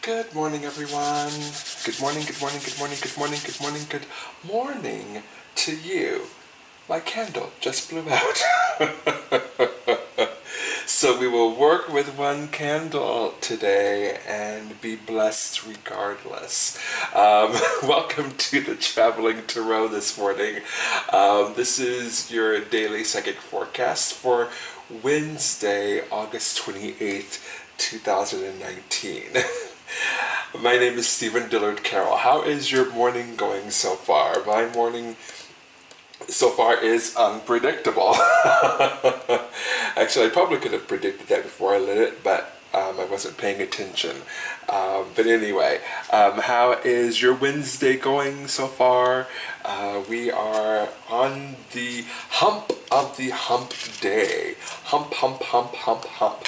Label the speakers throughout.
Speaker 1: Good morning, everyone. Good morning, good morning, good morning, good morning, good morning, good morning to you. My candle just blew out. So we will work with one candle today and be blessed regardless. Welcome to the Traveling Tarot this morning. This is your daily psychic forecast for Wednesday, August 28th, 2019. My name is Stephen Dillard Carroll. How is your morning going so far? My morning so far is unpredictable. Actually, I probably could have predicted that before I lit it, but I wasn't paying attention. But anyway, how is your Wednesday going so far? We are on the hump of the hump day. Hump, hump, hump, hump, hump.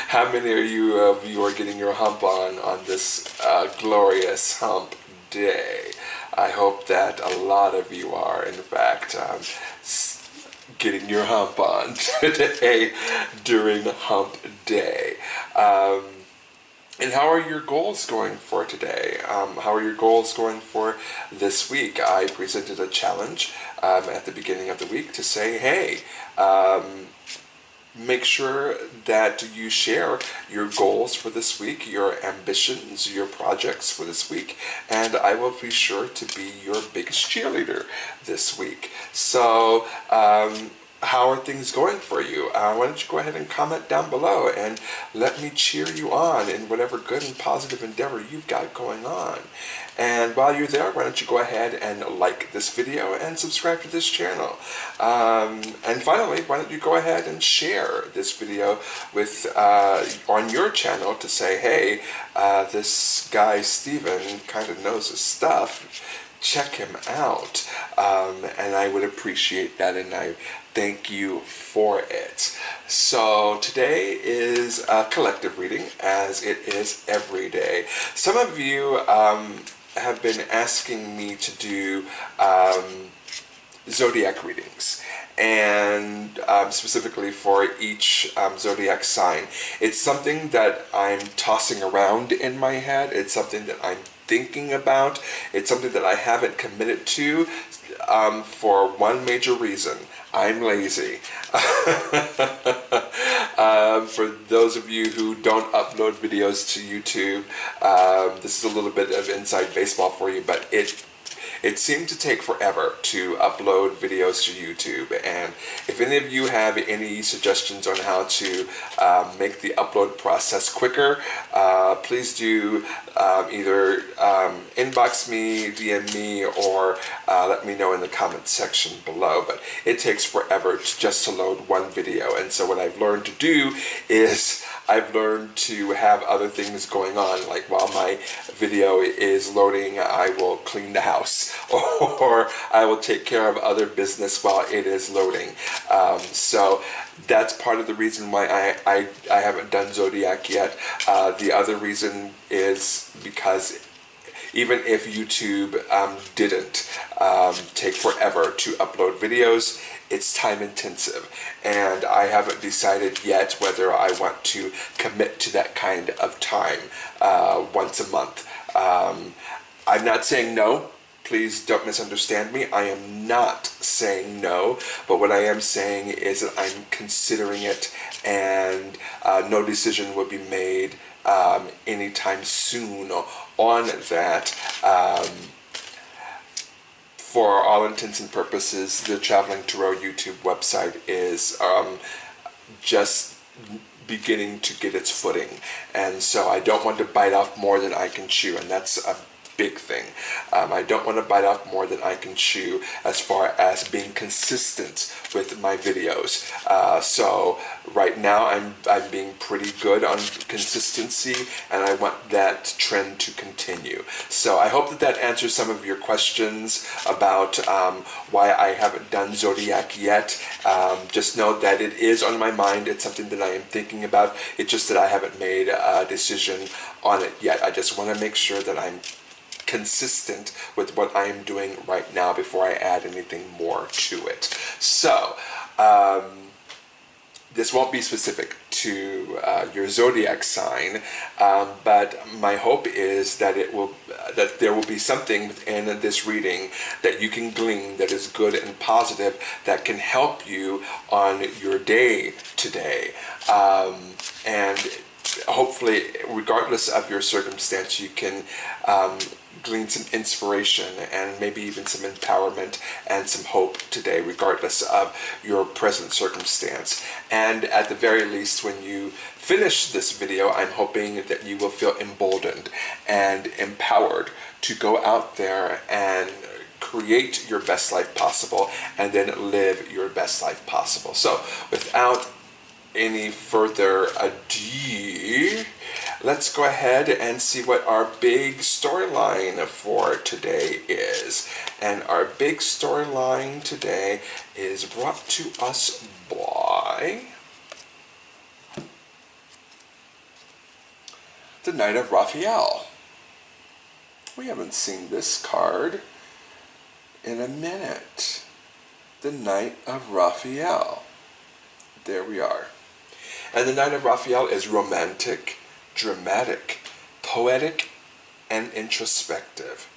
Speaker 1: How many of you are getting your hump on this glorious hump day? I hope that a lot of you are, in fact, getting your hump on today during hump day. And how are your goals going for today? How are your goals going for this week? I presented a challenge at the beginning of the week to say, hey, make sure that you share your goals for this week, your ambitions, your projects for this week, and I will be sure to be your biggest cheerleader this week. So, how are things going for you? Why don't you go ahead and comment down below and let me cheer you on in whatever good and positive endeavor you've got going on. And while you're there, why don't you go ahead and like this video and subscribe to this channel. And finally, why don't you go ahead and share this video with on your channel to say, hey, this guy Steven kind of knows his stuff. Check him out. And I would appreciate that, and I thank you for it. So today is a collective reading, as it is every day. Some of you have been asking me to do zodiac readings, and specifically for each zodiac sign. It's something that I'm tossing around in my head. It's something that I'm thinking about. It's something that I haven't committed to for one major reason. I'm lazy. For those of you who don't upload videos to YouTube, this is a little bit of inside baseball for you, but it seemed to take forever to upload videos to YouTube, and if any of you have any suggestions on how to make the upload process quicker, please do either inbox me, DM me, or let me know in the comments section below. But it takes forever just to load one video, and so what I've learned to do is I've learned to have other things going on, like while my video is loading, I will clean the house, or I will take care of other business while it is loading. So that's part of the reason why I haven't done Zodiac yet. The other reason is because even if YouTube didn't take forever to upload videos, it's time intensive, and I haven't decided yet whether I want to commit to that kind of time once a month. I'm not saying no. Please don't misunderstand me. I am not saying no, but what I am saying is that I'm considering it, and no decision will be made anytime soon on that. For all intents and purposes, the Traveling Tarot YouTube website is just beginning to get its footing, and so I don't want to bite off more than I can chew, and that's a big thing. I don't want to bite off more than I can chew as far as being consistent with my videos. So right now I'm being pretty good on consistency, and I want that trend to continue. So I hope that answers some of your questions about why I haven't done Zodiac yet. Just know that it is on my mind. It's something that I am thinking about. It's just that I haven't made a decision on it yet. I just want to make sure that I'm consistent with what I am doing right now before I add anything more to it. So, this won't be specific to your zodiac sign, but my hope is that that there will be something within this reading that you can glean that is good and positive that can help you on your day today, and hopefully, regardless of your circumstance, you can glean some inspiration and maybe even some empowerment and some hope today, regardless of your present circumstance. And at the very least, when you finish this video, I'm hoping that you will feel emboldened and empowered to go out there and create your best life possible and then live your best life possible. So without any further ado, let's go ahead and see what our big storyline for today is. And our big storyline today is brought to us by the Knight of Raphael. We haven't seen this card in a minute. The Knight of Raphael. There we are. And the Knight of Raphael is romantic, dramatic, poetic, and introspective.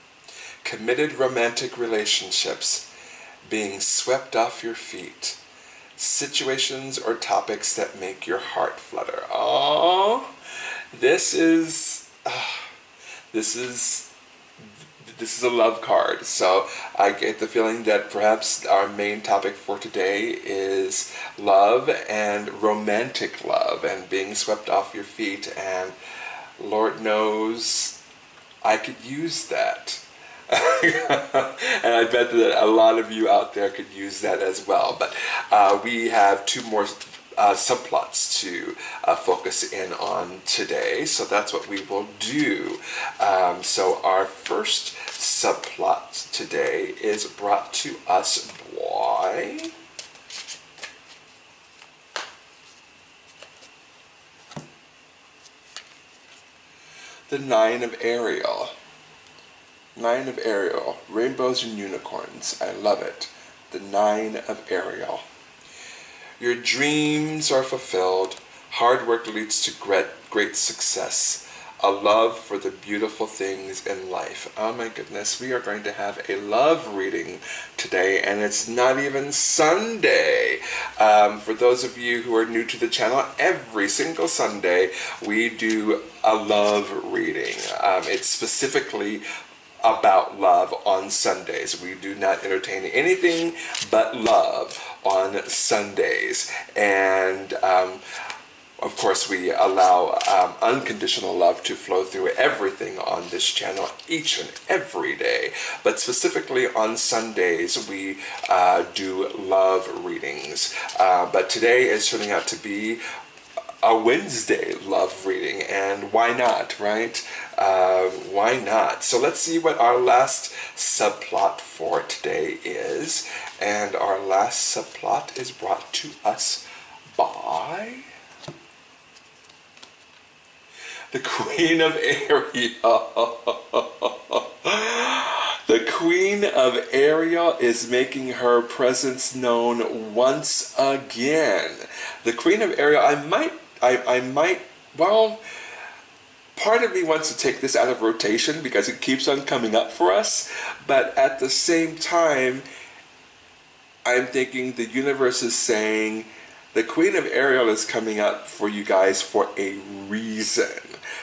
Speaker 1: Committed romantic relationships, being swept off your feet, situations or topics that make your heart flutter. Oh, this is a love card. So I get the feeling that perhaps our main topic for today is love and romantic love and being swept off your feet. And Lord knows I could use that. And I bet that a lot of you out there could use that as well. But we have two more subplots to focus in on today, so that's what we will do. So our first subplot today is brought to us by the Nine of Ariel. Nine of Ariel, rainbows and unicorns. I love it. The Nine of Ariel. Your dreams are fulfilled. Hard work leads to great success. A love for the beautiful things in life. Oh my goodness, we are going to have a love reading today, and it's not even Sunday. For those of you who are new to the channel, every single Sunday we do a love reading. It's specifically about love on Sundays. We do not entertain anything but love on Sundays. And of course, we allow unconditional love to flow through everything on this channel each and every day. But specifically on Sundays, we do love readings. But today is turning out to be a Wednesday love reading, and why not, right? Why not? So let's see what our last subplot for today is. And our last subplot is brought to us by the Queen of Ariel. The Queen of Ariel is making her presence known once again. The Queen of Ariel, well, part of me wants to take this out of rotation because it keeps on coming up for us, but at the same time, I'm thinking the universe is saying the Queen of Ariel is coming up for you guys for a reason.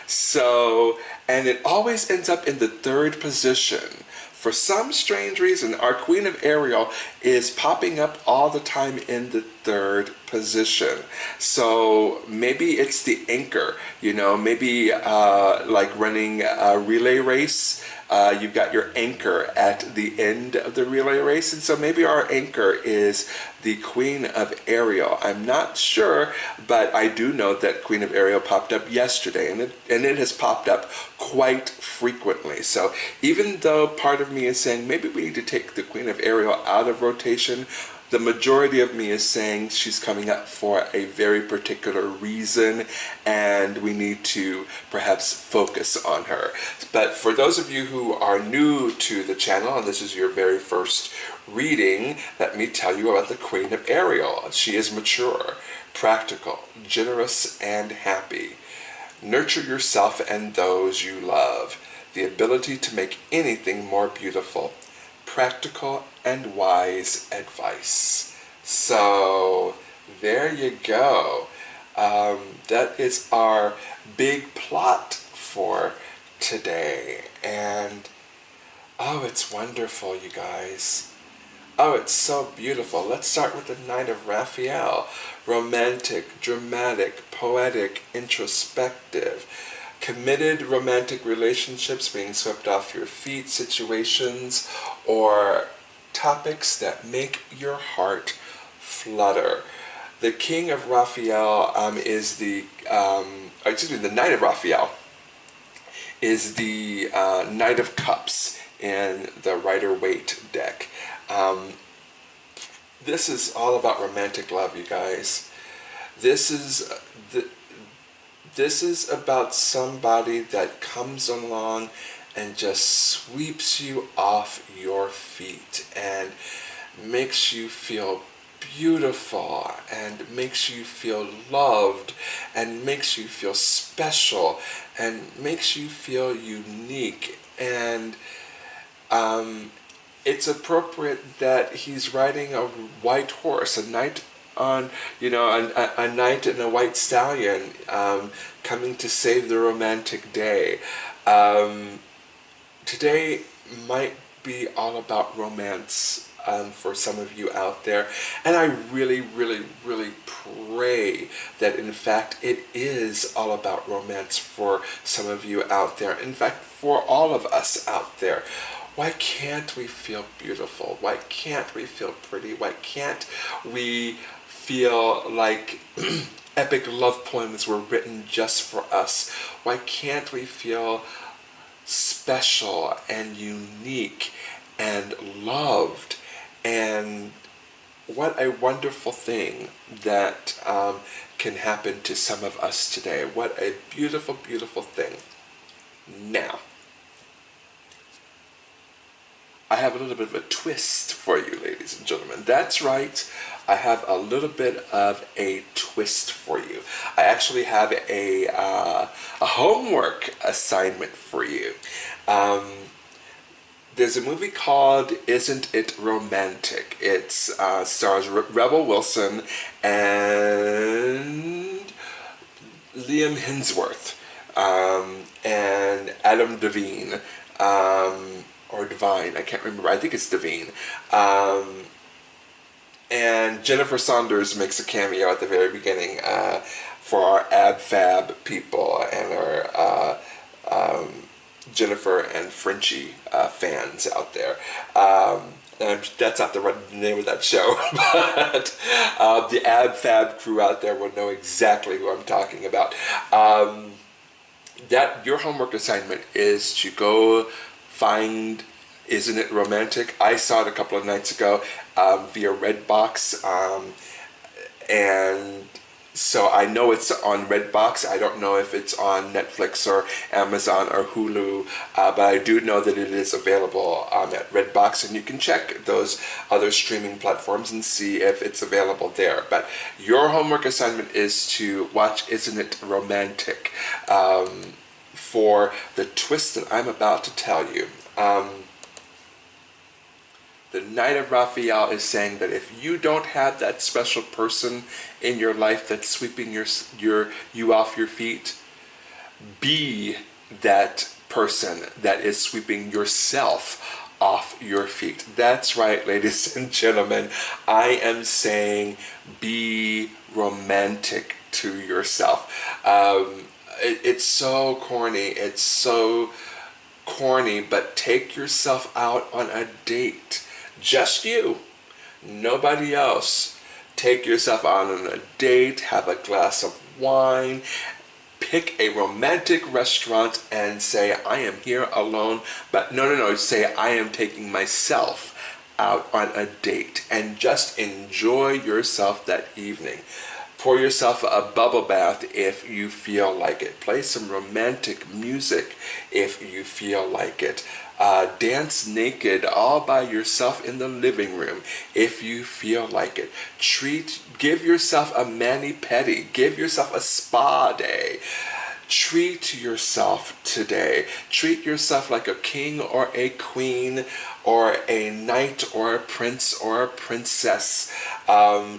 Speaker 1: So, and it always ends up in the third position. For some strange reason, our Queen of Ariel is popping up all the time in the third position. So maybe it's the anchor, you know, maybe like running a relay race. You've got your anchor at the end of the relay race, and so maybe our anchor is the Queen of Ariel. I'm not sure, but I do know that Queen of Ariel popped up yesterday, and it has popped up quite frequently. So even though part of me is saying maybe we need to take the Queen of Ariel out of rotation, the majority of me is saying she's coming up for a very particular reason, and we need to perhaps focus on her. But for those of you who are new to the channel, and this is your very first reading, let me tell you about the Queen of Ariel. She is mature, practical, generous, and happy. Nurture yourself and those you love. The ability to make anything more beautiful. Practical and wise advice. So there you go. That is our big plot for today. And oh, it's wonderful, you guys. Oh, it's so beautiful. Let's start with the Knight of Raphael. Romantic, dramatic, poetic, introspective. Committed romantic relationships being swept off your feet, situations or topics that make your heart flutter. The King of Raphael is the Knight of Raphael is the Knight of Cups in the Rider-Waite deck. This is all about romantic love, you guys. This is about somebody that comes along and just sweeps you off your feet and makes you feel beautiful and makes you feel loved and makes you feel special and makes you feel unique. And it's appropriate that he's riding a white horse, a knight on, a knight and a white stallion, coming to save the romantic day. Today might be all about romance for some of you out there, and I really, really, really pray that in fact it is all about romance for some of you out there. In fact, for all of us out there. Why can't we feel beautiful? Why can't we feel pretty? Why can't we feel like epic love poems were written just for us? Why can't we feel special and unique and loved? And what a wonderful thing that can happen to some of us today. What a beautiful, beautiful thing. Now, I have a little bit of a twist for you, ladies and gentlemen. That's right, I have a little bit of a twist for you. I actually have a homework assignment for you. There's a movie called Isn't It Romantic? It stars Rebel Wilson and Liam Hemsworth and Adam Devine. Or Divine, I can't remember, I think it's Devine. And Jennifer Saunders makes a cameo at the very beginning for our ab-fab people and our Jennifer and Frenchie fans out there. And that's not the right name of that show, but the ab-fab crew out there will know exactly who I'm talking about. Your homework assignment is to go find Isn't It Romantic? I saw it a couple of nights ago via Redbox, and so I know it's on Redbox. I don't know if it's on Netflix or Amazon or Hulu, but I do know that it is available at Redbox, and you can check those other streaming platforms and see if it's available there. But your homework assignment is to watch Isn't It Romantic? For the twist that I'm about to tell you. The Knight of Raphael is saying that if you don't have that special person in your life that's sweeping you off your feet, be that person that is sweeping yourself off your feet. That's right, ladies and gentlemen. I am saying be romantic to yourself. It's so corny. It's so corny, but take yourself out on a date. Just you. Nobody else. Take yourself out on a date, have a glass of wine, pick a romantic restaurant and say, I am here alone. But no, say, I am taking myself out on a date and just enjoy yourself that evening. Pour yourself a bubble bath if you feel like it. Play some romantic music if you feel like it. Dance naked all by yourself in the living room if you feel like it. Give yourself a mani-pedi. Give yourself a spa day. Treat yourself today. Treat yourself like a king or a queen or a knight or a prince or a princess.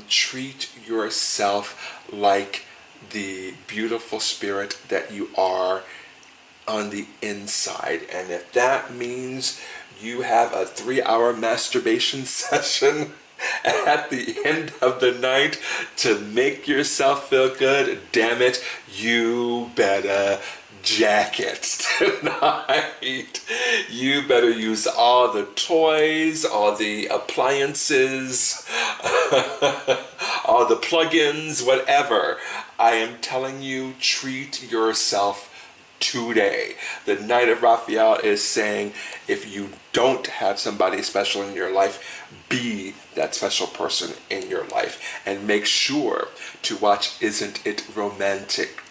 Speaker 1: Treat yourself like the beautiful spirit that you are on the inside. And if that means you have a 3-hour masturbation session at the end of the night to make yourself feel good, damn it, you better jack it tonight. You better use all the toys, all the appliances, all the plugins, whatever. I am telling you, treat yourself today. The Knight of Raphael is saying, if you don't have somebody special in your life, be that special person in your life. And make sure to watch Isn't It Romantic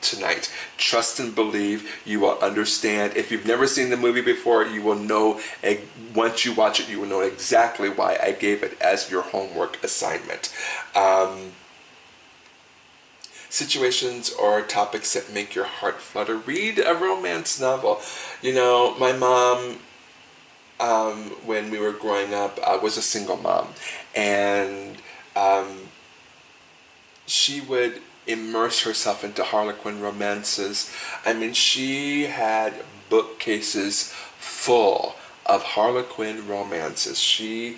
Speaker 1: tonight. Trust and believe. You will understand. If you've never seen the movie before, you will know, once you watch it, you will know exactly why I gave it as your homework assignment. Situations or topics that make your heart flutter. Read a romance novel. You know, my mom, when we were growing up, was a single mom, and she would immerse herself into Harlequin romances. I mean, she had bookcases full of Harlequin romances. She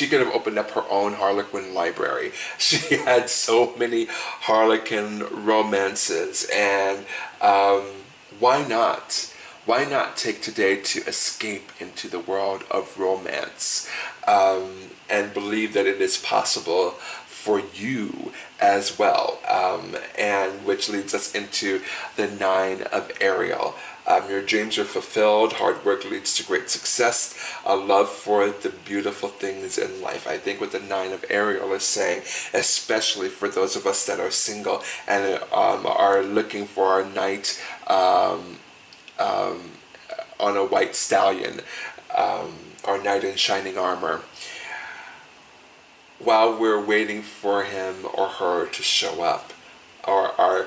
Speaker 1: could have opened up her own Harlequin library. She had so many Harlequin romances, and why not? Why not take today to escape into the world of romance and believe that it is possible for you as well, and which leads us into the 9 of Ariel. Your dreams are fulfilled, hard work leads to great success, a love for the beautiful things in life. I think what the 9 of Ariel is saying, especially for those of us that are single and are looking for our knight on a white stallion, our knight in shining armor, while we're waiting for him or her to show up, or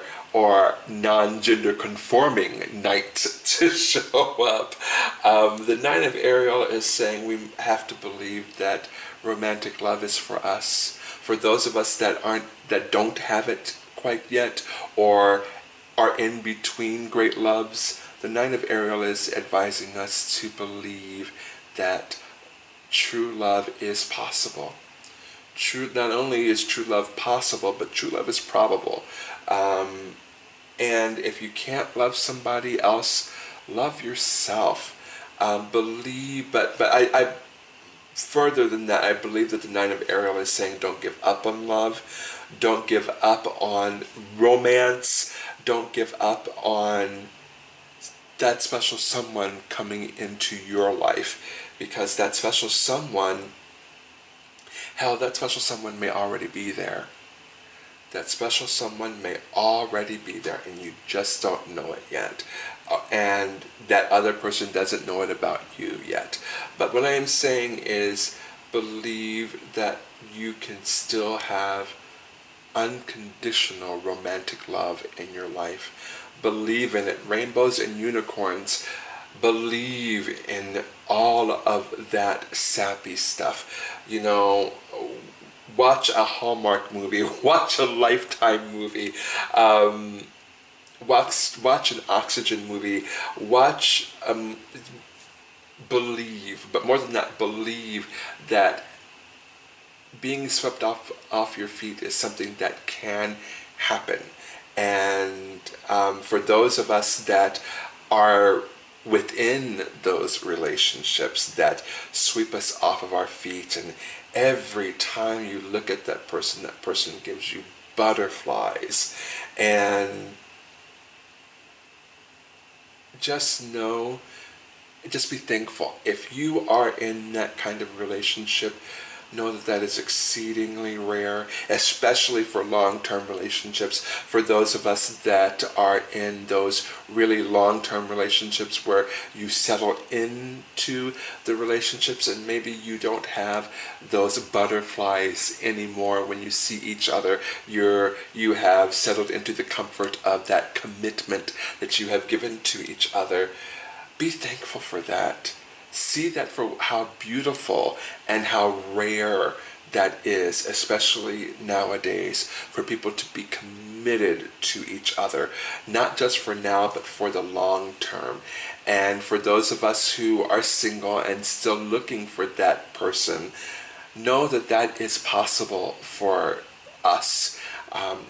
Speaker 1: non-gender conforming knight to show up. The 9 of Ariel is saying we have to believe that romantic love is for us. For those of us that don't have it quite yet, or are in between great loves, the 9 of Ariel is advising us to believe that true love is possible. Not only is true love possible, but true love is probable. And if you can't love somebody else, love yourself. Believe, but I further than that, I believe that the 9 of Ariel is saying don't give up on love, don't give up on romance, don't give up on that special someone coming into your life, because that special someone, hell, that special someone may already be there. That special someone may already be there and you just don't know it yet. And that other person doesn't know it about you yet. But what I am saying is believe that you can still have unconditional romantic love in your life. Believe in it. Rainbows and unicorns. Believe in all of that sappy stuff. You know, watch a Hallmark movie, watch a Lifetime movie, watch an Oxygen movie, believe, but more than that, believe that being swept off your feet is something that can happen. And for those of us that are within those relationships that sweep us off of our feet, and every time you look at that person gives you butterflies, and just know just be thankful. If you are in that kind of relationship, know that that is exceedingly rare, especially for long-term relationships. For those of us that are in those really long-term relationships where you settle into the relationships and maybe you don't have those butterflies anymore when you see each other. You have settled into the comfort of that commitment that you have given to each other. Be thankful for that. See that for how beautiful and how rare that is, especially nowadays, for people to be committed to each other, not just for now, but for the long term. And for those of us who are single and still looking for that person, know that that is possible for us.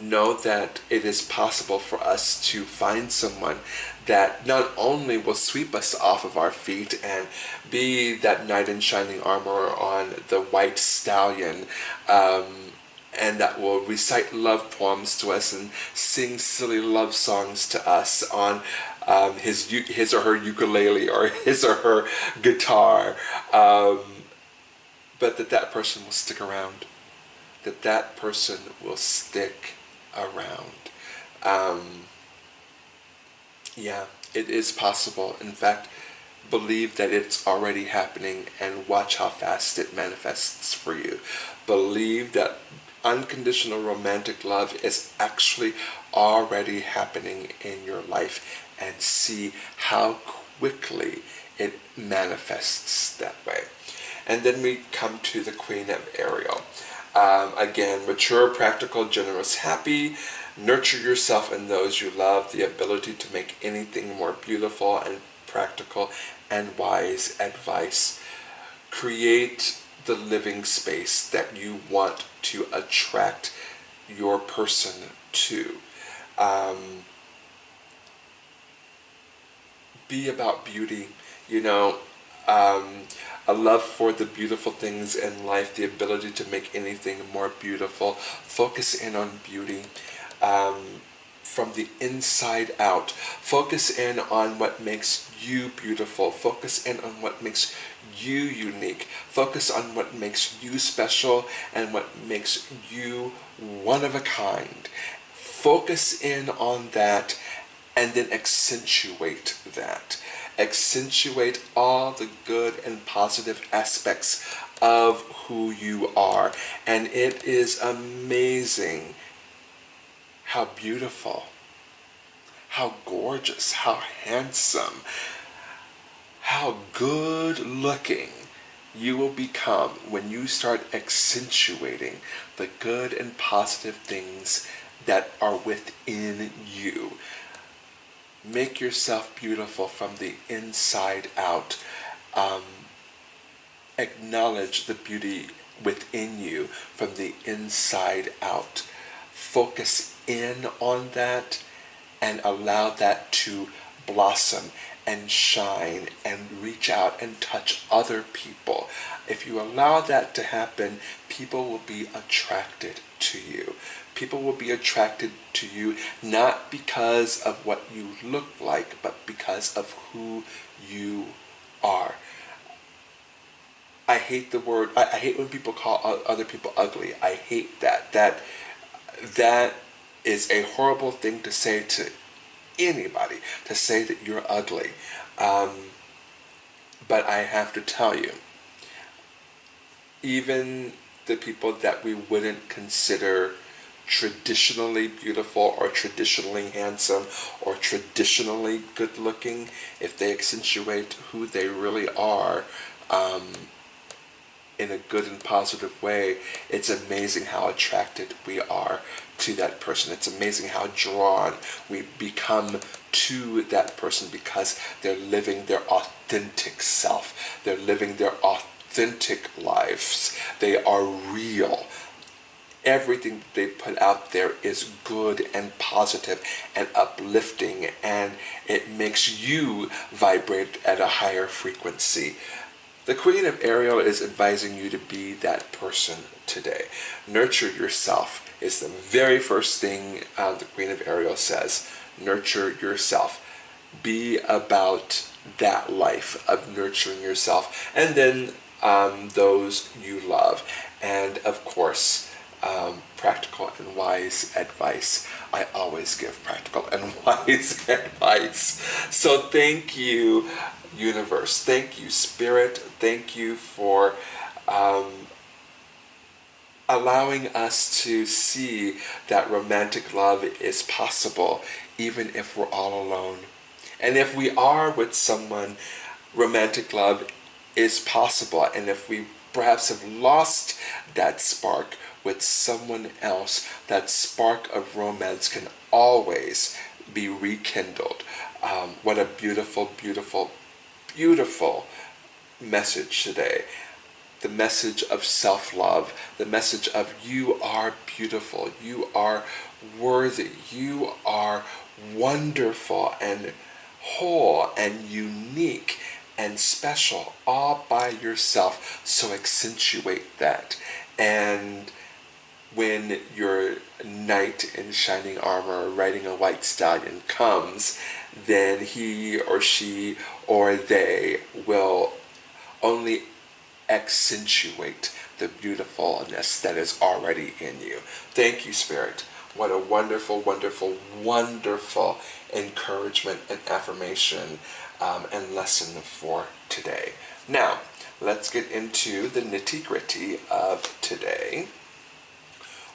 Speaker 1: Know that it is possible for us to find someone that not only will sweep us off of our feet and be that knight in shining armor on the white stallion, and that will recite love poems to us and sing silly love songs to us on his or her ukulele or his or her guitar, but that person will stick around. That person will stick around. Yeah, it is possible. In fact, believe that it's already happening and watch how fast it manifests for you. Believe that unconditional romantic love is actually already happening in your life and see how quickly it manifests that way. And then we come to the Queen of Ariel. Again, mature, practical, generous, happy. Nurture yourself and those you love. The ability to make anything more beautiful and practical and wise advice. Create the living space that you want to attract your person to. Be about beauty. You know, a love for the beautiful things in life, the ability to make anything more beautiful. Focus in on beauty from the inside out. Focus in on what makes you beautiful. Focus in on what makes you unique. Focus on what makes you special and what makes you one of a kind. Focus in on that and then accentuate that. Accentuate all the good and positive aspects of who you are. And it is amazing how beautiful, how gorgeous, how handsome, how good looking you will become when you start accentuating the good and positive things that are within you. Make yourself beautiful from the inside out. Acknowledge the beauty within you from the inside out. Focus in on that and allow that to blossom and shine and reach out and touch other people. If you allow that to happen, people will be attracted to you. People will be attracted to you not because of what you look like, but because of who you are. I hate the word, I hate when people call other people ugly. I hate that. That is a horrible thing to say to anybody, to say that you're ugly. But I have to tell you, even the people that we wouldn't consider traditionally beautiful or traditionally handsome or traditionally good looking, if they accentuate who they really are in a good and positive way, it's amazing how attracted we are to that person. It's amazing how drawn we become to that person because they're living their authentic self. They're living their authentic lives. They are real. Everything that they put out there is good and positive and uplifting, and it makes you vibrate at a higher frequency. The Queen of Ariel is advising you to be that person today. Nurture yourself is the very first thing the Queen of Ariel says. Nurture yourself. Be about that life of nurturing yourself, and then those you love. And of course, practical and wise advice. I always give practical and wise advice. So thank you, universe. Thank you, spirit. Thank you for allowing us to see that romantic love is possible even if we're all alone. And if we are with someone, romantic love is possible. And if we perhaps have lost that spark with someone else, that spark of romance can always be rekindled. What a beautiful, beautiful, beautiful message today. The message of self-love, the message of you are beautiful, you are worthy, you are wonderful and whole and unique and special all by yourself. So accentuate that. And when your knight in shining armor riding a white stallion comes, then he or she or they will only accentuate the beautifulness that is already in you. Thank you, Spirit. What a wonderful, wonderful, wonderful encouragement and affirmation and lesson for today. Now, let's get into the nitty-gritty of today.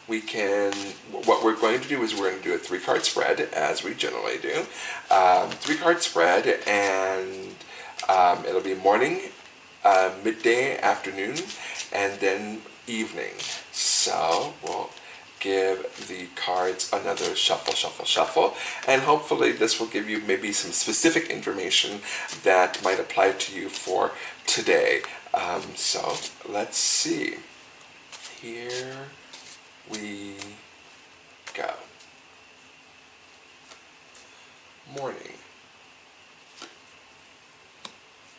Speaker 1: What we're going to do is we're going to do a 3-card spread, as we generally do. 3-card spread, and it'll be morning, midday, afternoon, and then evening. So we'll give the cards another shuffle, shuffle, shuffle, and hopefully this will give you maybe some specific information that might apply to you for today. So let's see. Here we go. Morning,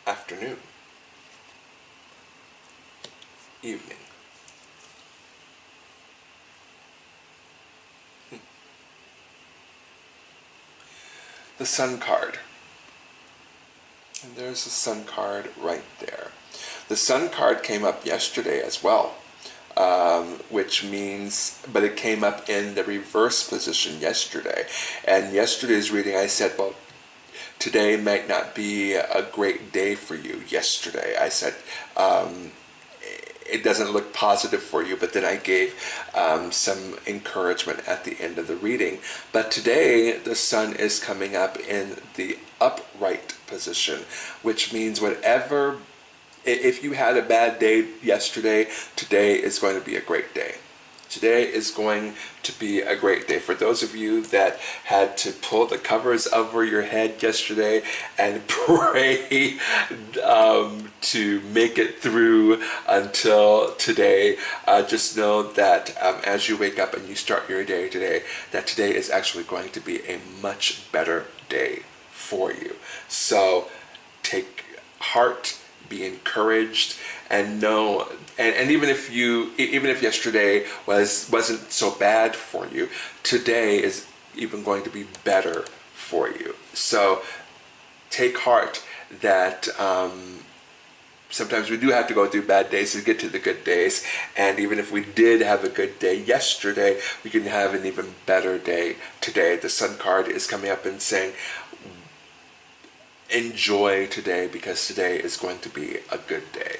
Speaker 1: afternoon, evening. The Sun card. And there's the Sun card right there. The Sun card came up yesterday as well, which means, but it came up in the reverse position yesterday. And yesterday's reading, I said, well, today might not be a great day for you. Yesterday, I said, it doesn't look positive for you, but then I gave some encouragement at the end of the reading. But today, the Sun is coming up in the upright position, which means whatever, if you had a bad day yesterday, today is going to be a great day. Today is going to be a great day. For those of you that had to pull the covers over your head yesterday and pray to make it through until today, just know that as you wake up and you start your day today, that today is actually going to be a much better day for you. So take heart, be encouraged, and know, and even if yesterday wasn't so bad for you, today is even going to be better for you. So take heart that sometimes we do have to go through bad days to get to the good days, and even if we did have a good day yesterday, we can have an even better day today. The Sun card is coming up and saying, enjoy today, because today is going to be a good day.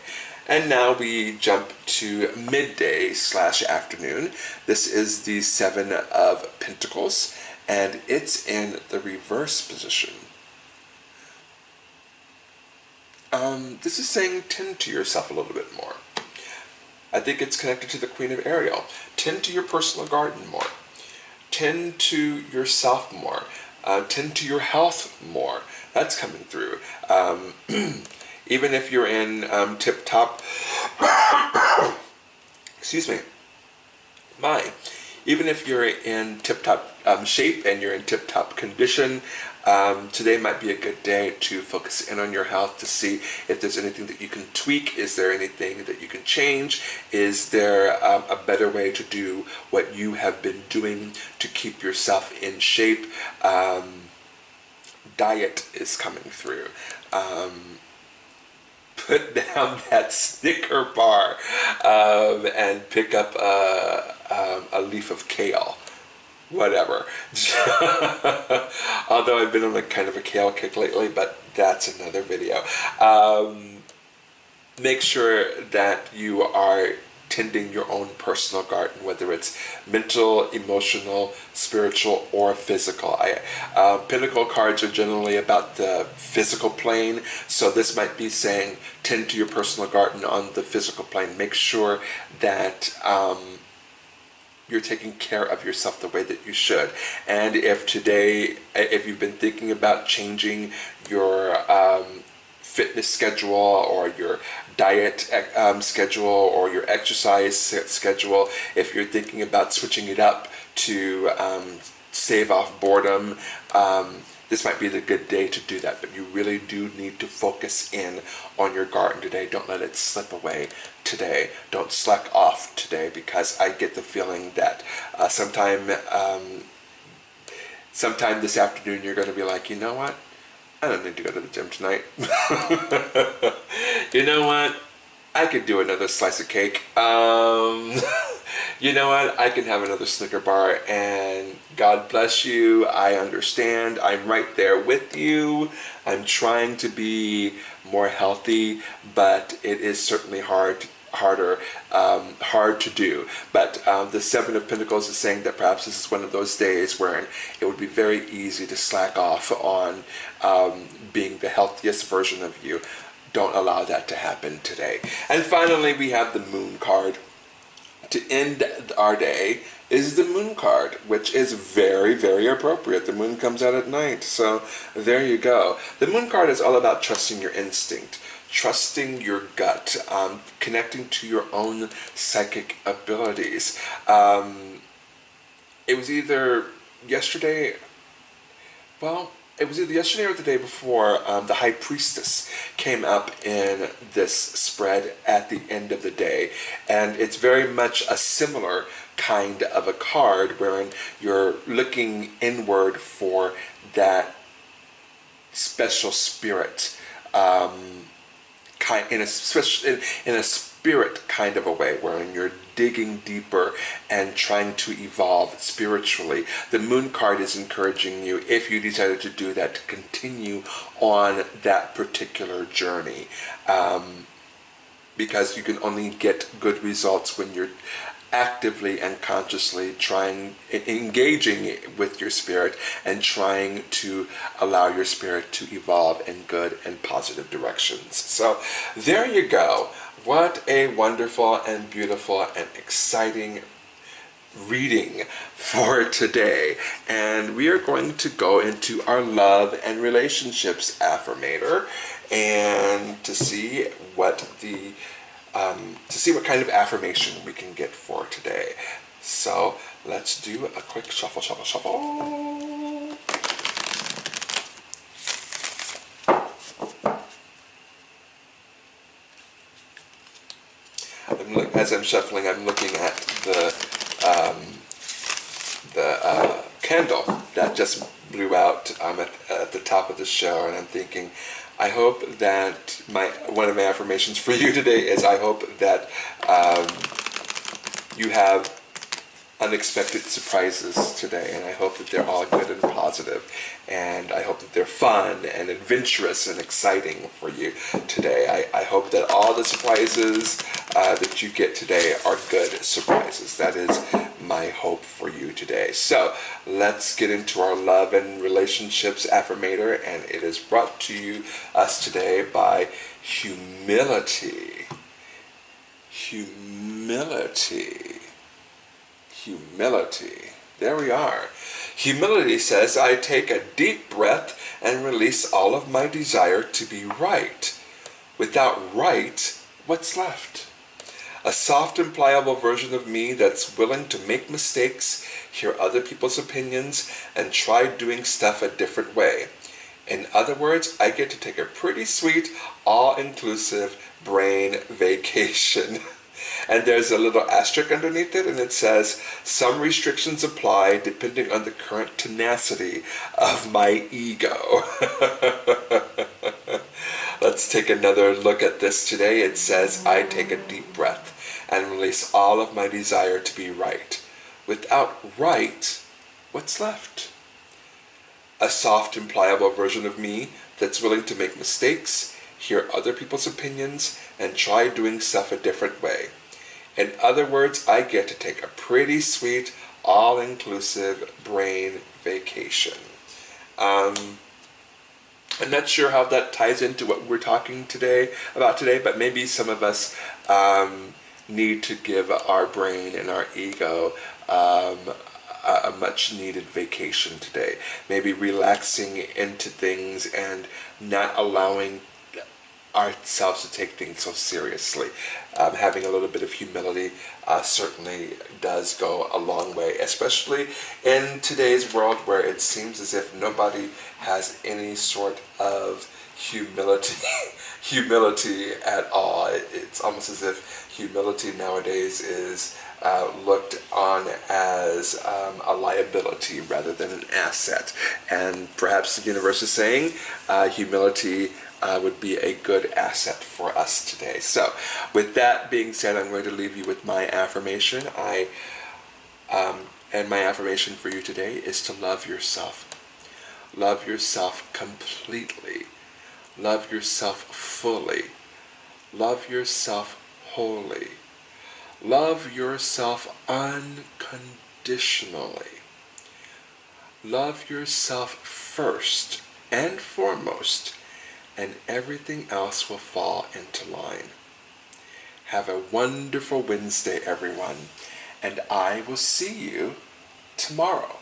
Speaker 1: And now we jump to midday / afternoon. This is the 7 of Pentacles, and it's in the reverse position. This is saying tend to yourself a little bit more. I think it's connected to the Queen of Ariel. Tend to your personal garden more. Tend to yourself more. Tend to your health more. That's coming through. Even if you're in tip-top, excuse me, even if you're in tip-top shape and you're in tip-top condition, today might be a good day to focus in on your health, to see if there's anything that you can tweak. Is there anything that you can change? Is there a better way to do what you have been doing to keep yourself in shape? Diet is coming through. put down that Snicker bar and pick up a leaf of kale. Whatever. Although I've been on a kind of a kale kick lately, but that's another video. Make sure that you are tending your own personal garden, whether it's mental, emotional, spiritual, or physical. Pinnacle cards are generally about the physical plane, so this might be saying tend to your personal garden on the physical plane. Make sure that you're taking care of yourself the way that you should. And if you've been thinking about changing your fitness schedule or your diet schedule or your exercise schedule, if you're thinking about switching it up to save off boredom, this might be the good day to do that. But you really do need to focus in on your garden today. Don't let it slip away today. Don't slack off today, because I get the feeling that sometime this afternoon you're going to be like, you know what? I don't need to go to the gym tonight. You know what? I could do another slice of cake. You know what? I can have another Snicker bar, and God bless you. I understand. I'm right there with you. I'm trying to be more healthy, but it is certainly hard to do. But the Seven of Pentacles is saying that perhaps this is one of those days where it would be very easy to slack off on being the healthiest version of you. Don't allow that to happen today. And finally, we have the Moon card. To end our day is the Moon card, which is very, very appropriate. The moon comes out at night, so there you go. The Moon card is all about trusting your instinct, trusting your gut, connecting to your own psychic abilities. It was either yesterday or the day before, the High Priestess came up in this spread at the end of the day. And it's very much a similar kind of a card wherein you're looking inward for that special spirit, in a spirit kind of a way, wherein you're digging deeper and trying to evolve spiritually. The Moon card is encouraging you, if you decided to do that, to continue on that particular journey, because you can only get good results when you're actively and consciously engaging with your spirit and trying to allow your spirit to evolve in good and positive directions. So there you go. What a wonderful and beautiful and exciting reading for today. And we are going to go into our love and relationships affirmator, and to see what kind of affirmation we can get for today. So let's do a quick shuffle, shuffle, shuffle. As I'm shuffling, I'm looking at the candle that just blew out at the top of the show, and I'm thinking, I hope that one of my affirmations for you today is, I hope that you have unexpected surprises today, and I hope that they're all good and positive, and I hope that they're fun and adventurous and exciting for you today. I hope that all the surprises that you get today are good surprises. That is my hope for you today. So let's get into our love and relationships affirmator, and it is brought to us today by humility. Humility. There we are. Humility says, I take a deep breath and release all of my desire to be right. Without right, what's left? A soft and pliable version of me that's willing to make mistakes, hear other people's opinions, and try doing stuff a different way. In other words, I get to take a pretty sweet, all-inclusive brain vacation. And there's a little asterisk underneath it, and it says, some restrictions apply depending on the current tenacity of my ego. let's take another look at this today. It says, I take a deep breath and release all of my desire to be right. Without right, what's left? A soft and pliable version of me that's willing to make mistakes, hear other people's opinions, and try doing stuff a different way. In other words, I get to take a pretty sweet, all-inclusive brain vacation. I'm not sure how that ties into what we're talking about today, but maybe some of us need to give our brain and our ego a much needed vacation today. Maybe relaxing into things and not allowing ourselves to take things so seriously. Having a little bit of humility certainly does go a long way, especially in today's world where it seems as if nobody has any sort of humility at all. It's almost as if humility nowadays is looked on as a liability rather than an asset. And perhaps the universe is saying humility would be a good asset for us today. So with that being said, I'm going to leave you with my affirmation. And my affirmation for you today is to love yourself. Love yourself completely. Love yourself fully. Love yourself wholly. Love yourself unconditionally. Love yourself first and foremost, and everything else will fall into line. Have a wonderful Wednesday, everyone, and I will see you tomorrow.